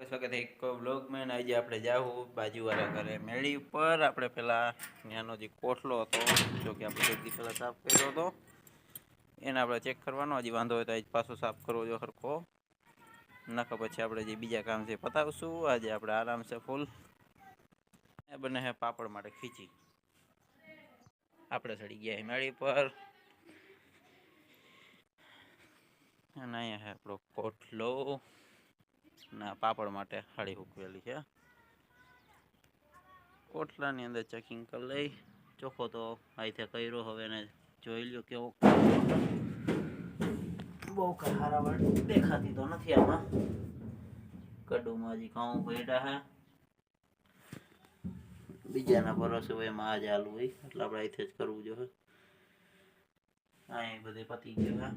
સ્વાગત છે એક વ્લોગમાં. આજે આપણે જાવું બાજુવાળા ઘરે મેળી ઉપર. આપણે પેલા ત્યાંનો જે કોઠલો હતો, જો કે આપણે એક દી પહેલાં સાફ કર્યો હતો, એને આપણે ચેક કરવાનો. હજી વાંધો હોય તો આજ પાછો સાફ કરવો જો સરખો નખો. પછી આપણે જે બીજા કામ છે પતાવશું. આજે આપણે આરામ છે ફૂલ. એ બને હે પાપડ માટે ખીચી. આપણે ચડી ગયા મેળી પર અને અહીંયા છે આપણો કોઠલો ના પાપડ માટે હાડી હૂકવેલી છે. કોટલાની અંદર ચેકિંગ કરી લઈ. ચોખ્ખો તો આઈથે કર્યો, હવે એને જોઈ લ્યો કેવો. બહુ હારા દેખાતી તો નથી આમાં. કડુમાં હજી ઘઉં પડ્યા હે, બીજાના ભરોસે હોય એમાં આજે હાલવું હોય એટલે આપણે આઈથે જ કરવું જોઈએ. અહીં બધે પતી ગયું હે,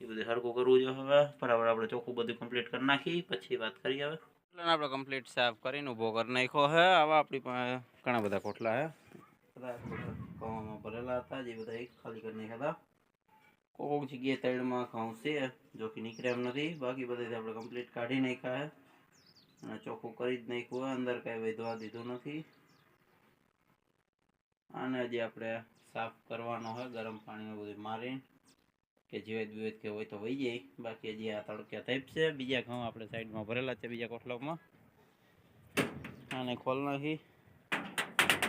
એ બધું હરખું કરવું જોઈએ. હવે બરાબર આપણે ચોખ્ખું બધું કમ્પ્લીટ કરી નાખી પછી વાત કરીએ. હવે આપણે કમ્પ્લીટ સાફ કરીને ઊભો કરી નાખ્યો હે. આવા આપણી પાસે ઘણા બધા કોટલા હે, બધા ઘઉંમાં ભરેલા હતા, જે બધા એક ખાલી કરી નાખ્યા હતા. કોઈક જગ્યાએ તળમાં ઘઉં છે જો કે નીકળ્યા એમ નથી, બાકી બધાથી આપણે કમ્પ્લીટ કાઢી નાખ્યા હે અને ચોખ્ખું કરી જ નાખ્યું હોય. અંદર કાંઈ વધવા દીધું નથી. આને હજી આપણે સાફ કરવાનો હોય ગરમ પાણીમાં બધું મારીને, કે જીવેત બીવેત કે હોય તો વહી જાય. બાકી હજી આ તડક્યા થઈ છે. બીજા ઘઉં આપણે સાઈડમાં ભરેલા છે બીજા કોટલામાં. આને ખોલ નાખી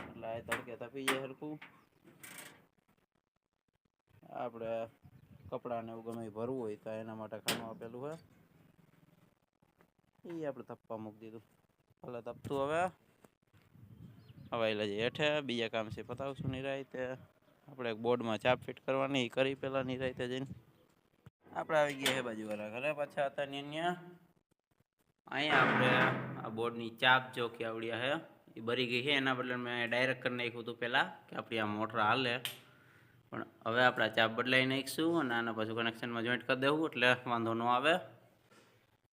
એટલે આ તડકે તપી જાય હરખું. આપણે કપડાને એવું ગમે ભરવું હોય તો એના માટે ખાનું આપેલું હોય, એ આપણે તપવા મૂકી દીધું. ભલે તપતું. હવે એટલે હેઠે બીજા કામ છે પતાવશું નિરાયતે. આપણે એક બોર્ડમાં ચાપ ફિટ કરવાની કરી પેલા નિરાયતે જઈને. આપણે આવી ગયા છે બાજુવાળા ઘરે પાછા હતા ત્યાં. અહીંયા આપણે આ બોર્ડની ચાપ જો કે આવડ્યા છે એ ભરી ગઈ છે. એના બદલે મેં ડાયરેક્ટ કરી નાખ્યું હતું પહેલાં કે આપણી આ મોટર હાલે, પણ હવે આપણે ચાપ બદલાવી નાખીશું અને આના પાછું કનેક્શનમાં જોઈન્ટ કરી દેવું એટલે વાંધો ન આવે.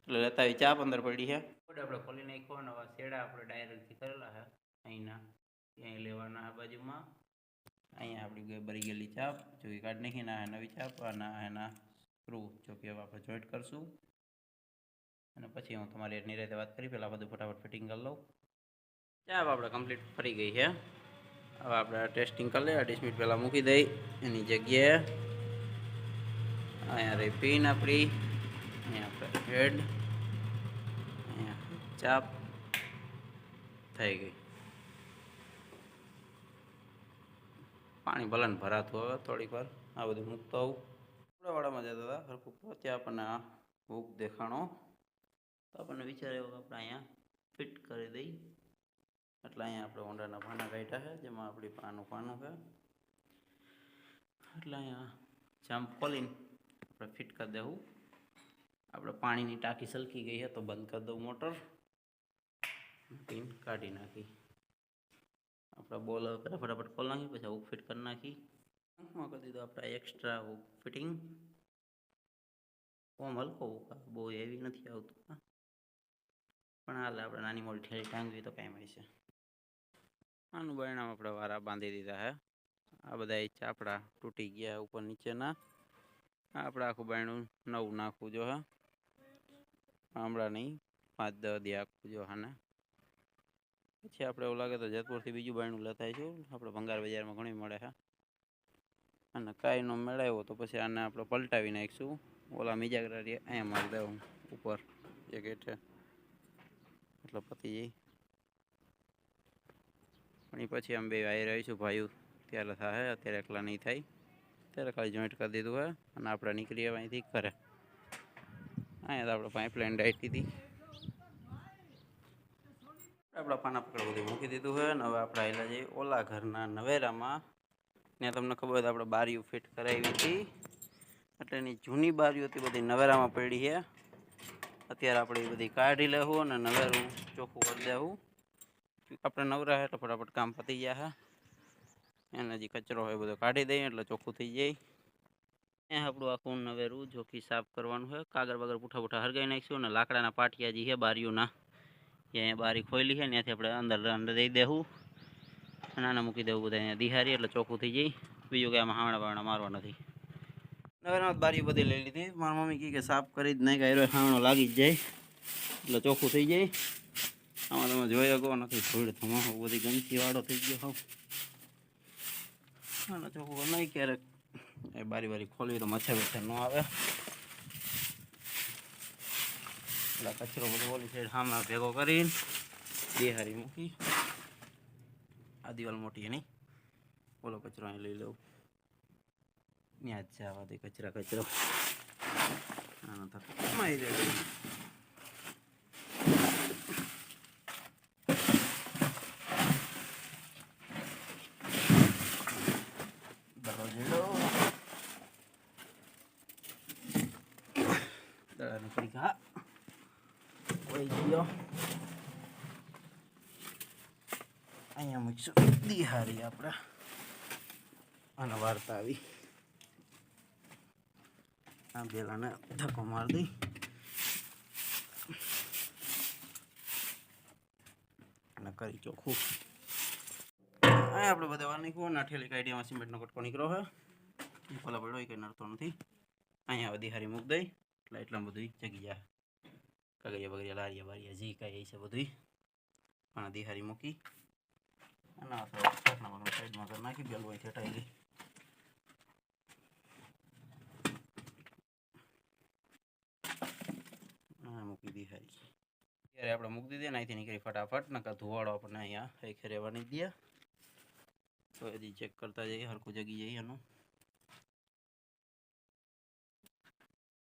એટલે લેતા આવી ચાપ અંદર પડી છે. આપણે ખોલી નાખ્યો અને હવે શેડા આપણે ડાયરેક્ટથી કરેલા છે અહીંના, અહીં લેવાના આ બાજુમાં. અહીંયા આપણી ભરી ગયેલી ચાપ જો કે કાઢી નાખીને આ નવી ચાપ અને એના સ્ક્રૂ જો કે હવે આપણે જોઈન્ટ કરશું. અને પછી હું તમારી નિરાતે વાત કરી, પહેલાં બધું ફટાફટ ફિટિંગ કરી લઉં. ચાપ આપણે કમ્પ્લીટ ફરી ગઈ છે. હવે આપણે ટેસ્ટિંગ કરી લઈએ. 20 મિનિટ પહેલાં મૂકી દઈ એની જગ્યાએ. અહીંયા રહી પિન આપણી, અહીંયા આપણે હેડ, અહીંયા ચાપ થઈ ગઈ. પાણી ભલે ને ભરાતું. હવે થોડીક વાર આ બધું મૂકતો આવું. કપડાવાળામાં જતા હતા હરખું, ત્યાં આપણને આ હૂક દેખાણો તો આપણને વિચાર એવો આપણે અહીંયા ફિટ કરી દઈ. એટલે અહીંયા આપણે હોન્ડાના પાના કાઢ્યા છે, જેમાં આપણી પાનું છે. એટલે અહીંયા જામ્પ ખોલીને આપણે ફિટ કરી દેવું. આપણે પાણીની ટાંકી સલકી ગઈ છે તો બંધ કરી દઉં મોટર, પિન કાઢી નાખી. આપણે બોલ પહેલાં ફટાફટ ખોલી નાખી, પછી હૂક ફિટ કરી નાખી. આંખમાં કરી દીધું આપણે એક્સ્ટ્રા હૂક ફિટિંગ. ઓમ હલકો હૂક, બહુ હેવી નથી આવતું પણ હાલે. આપણે નાની મોટી ઠેલી ટાંગવી તો કાંઈ મળશે. આનું પરિણામ આપણે વારા બાંધી દીધા છે. આ બધા ચાપડા તૂટી ગયા ઉપર નીચેના. આપણે આખું બાયણું નવું નાખવું જો. હમણાં નહીં, 5-10 દી આખું જો. હાને પછી આપણે એવું લાગે તો જેતપુરથી બીજું બાયણું લેતા આવીશું. આપણે ભંગાર બજારમાં ઘણી મળે છે. અને કાંઈ ન મેળવ્યો તો પછી આને આપણે પલટાવી નાખીશું. ઓલા મીજા કરારી અહીંયા મારી દઉં ઉપર એક હેઠે, એટલે પતી જાય. પણ એ પછી અમે બે આવી રહીશું ભાઈઓ, ત્યારે થાય. અત્યારે એકલા નહીં થાય. ત્યારે ખાલી જોઈન્ટ કરી દીધું હોય અને આપણે નીકળીએ અહીંથી ઘરે. અહીંયા તો આપણે પાઇપલાઇન ડાયટી હતી, આપણા પાના પકડ બધું મૂકી દીધું હોય. ને હવે આપણે આવેલા જઈએ ઓલા ઘરના નવેરામાં. ત્યાં તમને ખબર હોય તો આપણે બારીઓ ફિટ કરાવી હતી, એટલે એની જૂની બારીઓ હતી બધી નવેરામાં પડી છે. અત્યારે આપણે એ બધી કાઢી લેવું અને નવેરું ચોખ્ખું કરી દેવું. આપણે નવરા એટલે ફટાફટ કામ પતી ગયા છે. એને હજી કચરો હોય બધો કાઢી દઈએ એટલે ચોખ્ખું થઈ જાય. ત્યાં આપણું આખું નવેરું જોખી સાફ કરવાનું હોય. કાગળ બાગળ પૂઠા હરગાઈ નાખીશું અને લાકડાના પાટિયા જે છે બારીઓના, અહીંયા બારી ખોલી છે ત્યાંથી આપણે અંદર દઈ દેવું અને આને મૂકી દેવું બધા અહીંયા દિહારી, એટલે ચોખ્ખું થઈ જાય. બીજું કે આમાં હાવણા બાવણા મારવા નથી. નવેરામાં બારીઓ બધી લઈ લીધી. મારી મમ્મી કહે કે સાફ કરી જ નાખી, હાવણો લાગી જ જાય. એટલે ચોખ્ખું થઈ જાય. આમાં તમે જોઈ શકો નથી ધૂળ ધમાકો બધી ગંદકીવાળો થઈ ગયો હોવ. આને ચોખ્ખું નહીં ક્યારેક એ બારી ખોલવી તો મચ્છર ન આવે. એટલે કચરો બધો ઓલી સાઈડ સામે ભેગો કરીને બેહારી મૂકી. આ દિવાલ મોટી એની ઓલો કચરો અહીં લઈ લઉં. ત્યાં જ છે આવા દે કચરો આનો તો કમાઈ જાય. દડાનું પડી ઘા કોઈ ગયો. અહીંયા મૂકશું દિહારી આપણે અને વાર્તા આવી. આ બેલાને ધક્કો માર દઈ. અને કરી ચોખ્ખું. અહીંયા આપણે બધા વાર નીકળો ના ઠેલી કાઢીમાં સિમેન્ટનો કટકો નીકળો હે. ભલા પડ્યો એ કંઈ નડતો નથી. અહીંયા હવે દિહારી મૂક દઈ એટલે એટલા બધું જગી જાય. કગરિયા બગરિયા લારિયા બારિયા જે કાંઈ છે બધું અને દિહારી મૂકી અને સાઈડમાં કરી નાખી. બેલવાઈ છટાઈ ગઈ. મૂકી દિહારી ત્યારે આપણે મૂકી દીધી ને અહીંથી નીકળી ફટાફટ. નકર ધુવાડો આપણને અહીંયા એક રહેવા નહીં દે. તો હજી ચેક કરતા જઈએ હરખું જગી જઈએ એનું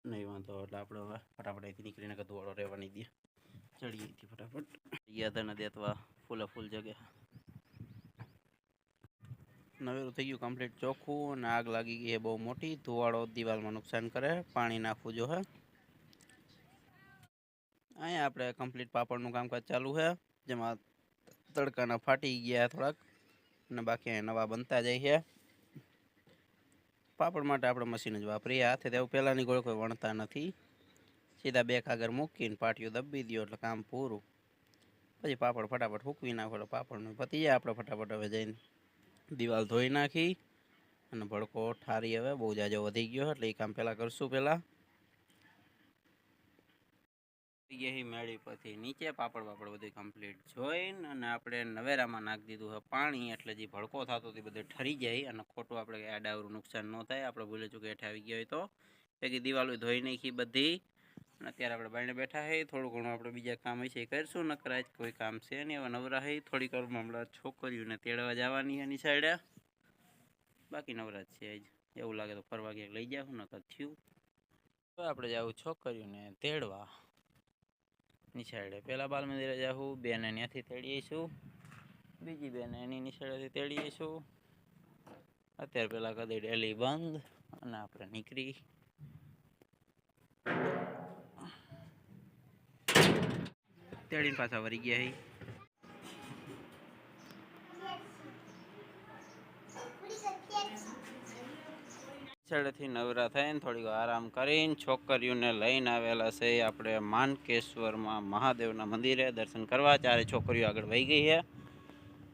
નહીં વાંધો. એટલે આપણે હવે ફટાફટ અહીંથી નીકળીને ધુવાડો રહેવા નહીં દે. ચડીએ અહીંથી ફટાફટ. ગયા હતા ને દેતવા ફૂલ જગ્યા. નવેરું થઈ ગયું કમ્પ્લીટ ચોખ્ખું અને આગ લાગી ગઈ એ બહુ મોટી. ધુવાડો દિવાલમાં નુકસાન કરે. પાણી નાખવું જો હે. અહીંયા આપણે કમ્પ્લીટ પાપડનું કામકાજ ચાલુ છે જેમાં તડકાના ફાટી ગયા થોડાક અને બાકી અહીંયા નવા બનતા જાય છે. પાપડ માટે આપણે મશીન જ વાપરીએ. હાથે તેવું પહેલાંની ગોળ કોઈ વણતા નથી. સીધા બે કાગર મૂકીને પાટીઓ દબી દો એટલે કામ પૂરું. પછી પાપડ ફટાફટ સૂકવી નાખો એટલે પાપડનું પતી જાય. આપણે ફટાફટ હવે જઈને દિવાલ ધોઈ નાખી અને ભડકો ઠારી. હવે બહુ જાજો વધી ગયો એટલે એ કામ પહેલાં કરશું. પહેલાં મેળી પછી નીચે પાપડ બધું કમ્પ્લીટ જોઈને અને આપણે નવેરામાં નાખી દીધું છે પાણી. એટલે જે ભડકો થતો તે બધે ઠરી જાય અને ખોટું આપણે આડાવરું નુકસાન ન થાય. આપણે ભૂલે ચૂકે હેઠ આવી ગયા હોય તો પેકી દિવાલો ધોઈ નાખી બધી. અને અત્યારે આપણે બાઈને બેઠા છે. થોડું ઘણું આપણે બીજા કામ હશે એ કરીશું. નકર આજ કોઈ કામ છે નહીં. હવે નવરા છે. થોડીક વારમાં હમણાં છોકરીઓને તેડવા જવાની એની સાઈડે. બાકી નવરા જ છે આજ. એવું લાગે તો ફરવા ક્યાંક લઈ જાઉં નકર થયું. તો આપણે જવું છોકરીઓને તેડવા નિશાળે. પહેલાં બાલ મંદિરે જાઉં. બેને ત્યાંથી તેડીશું. બીજી બેને એની નિશાળેથી તેડીશું. અત્યારે પહેલાં કદી ડેલી બંધ અને આપણે નીકળી તેડીને પાછા વળી ગયા. નિશાળેથી નવરા થઈને થોડીક આરામ કરીને છોકરીઓને લઈને આવેલા છે આપણે માનકેશ્વરમાં મહાદેવના મંદિરે દર્શન કરવા. ચારે છોકરીઓ આગળ વહી ગઈ છે.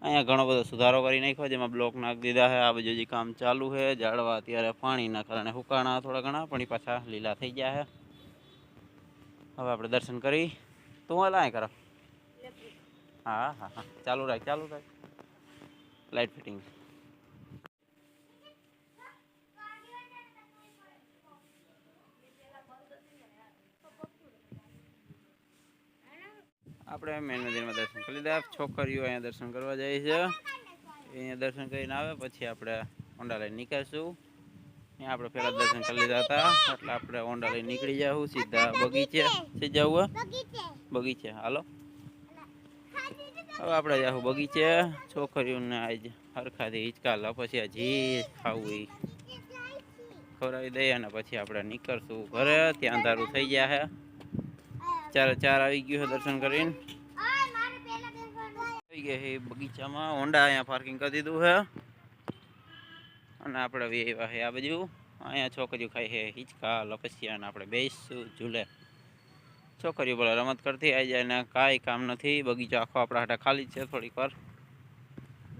અહીંયા ઘણો બધો સુધારો કરી નાખ્યો જેમાં બ્લોક નાખી દીધા છે. આ બધું જે કામ ચાલુ છે. ઝાડવા અત્યારે પાણીના કારણે હુકાણા થોડા ઘણા પણ પાછા લીલા થઈ ગયા છે. હવે આપણે દર્શન કરી. તું હાલ કરો. હા ચાલુ રાખ લાઇટ ફિટિંગ. આપણે મેન મંદિરમાં દર્શન કરી લીધા. છોકરીઓ અહીંયા દર્શન કરવા જાય છે. અહીંયા દર્શન કરીને આવે પછી આપણે ઓંડા લઈને નીકળશું. અહીંયા આપણે પહેલાં દર્શન કરી લીધા હતા એટલે આપણે ઓંડા લઈને નીકળી જાઉં સીધા બગીચે. જવું બગીચે હાલો. હવે આપણે જાઉં બગીચે. છોકરીઓને આજ હરખાથી હિંચકા લા પછી હજી ખાવું એ ખવડાવી દઈએ અને પછી આપણે નીકળશું ઘરે. ત્યાં અંધારું થઈ ગયા છે. 4 આવી ગયું છે દર્શન કરીને. આવી ગયા છે બગીચામાં. હોન્ડા અહીંયા પાર્કિંગ કરી દીધું છે અને આપણે એવા છે આ બાજુ. અહીંયા છોકરીઓ ખાય છે હિંચકા લપસિયા અને આપણે બેસશું ઝૂલે. છોકરીઓ બોલે રમત કરતી આવી જાય ને કાંઈ કામ નથી. બગીચો આખો આપણા હાટા ખાલી જ છે. થોડીક વાર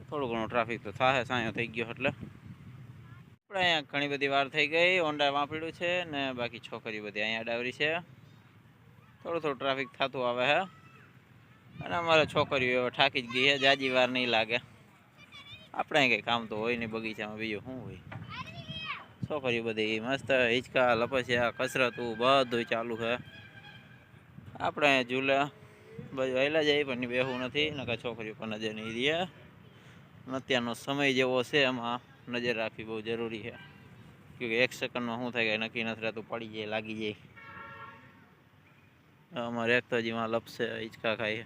થોડું ઘણું ટ્રાફિક તો થાય. સાંયો થઈ ગયો એટલે આપણે અહીંયા ઘણી બધી વાર થઈ ગઈ. હોન્ડા વાપર્યું છે ને બાકી છોકરીઓ બધી અહીંયા ડાવરી છે. થોડું ટ્રાફિક થતું આવે હે અને અમારે છોકરીઓ થાકી જ ગઈ છે, જાજી વાર નહીં લાગે. આપણે કંઈ કામ તો હોય નહીં બગીચામાં, બીજું શું હોય. છોકરીઓ બધી મસ્ત હિંચકા લપસ્યા કસરતું બધું ચાલુ છે. આપણે ઝૂલે બધું હેલા જાય પણ બેહવું નથી, નકર છોકરીઓ પર નજર નહીં રહે. અત્યારનો સમય જેવો છે, એમાં નજર રાખવી બહુ જરૂરી છે. કે એક સેકન્ડમાં શું થાય કે નક્કી નથી રહેતું, પડી જાય લાગી જાય. અમારે એક તો હજી લપસે હિંચકા ખાય.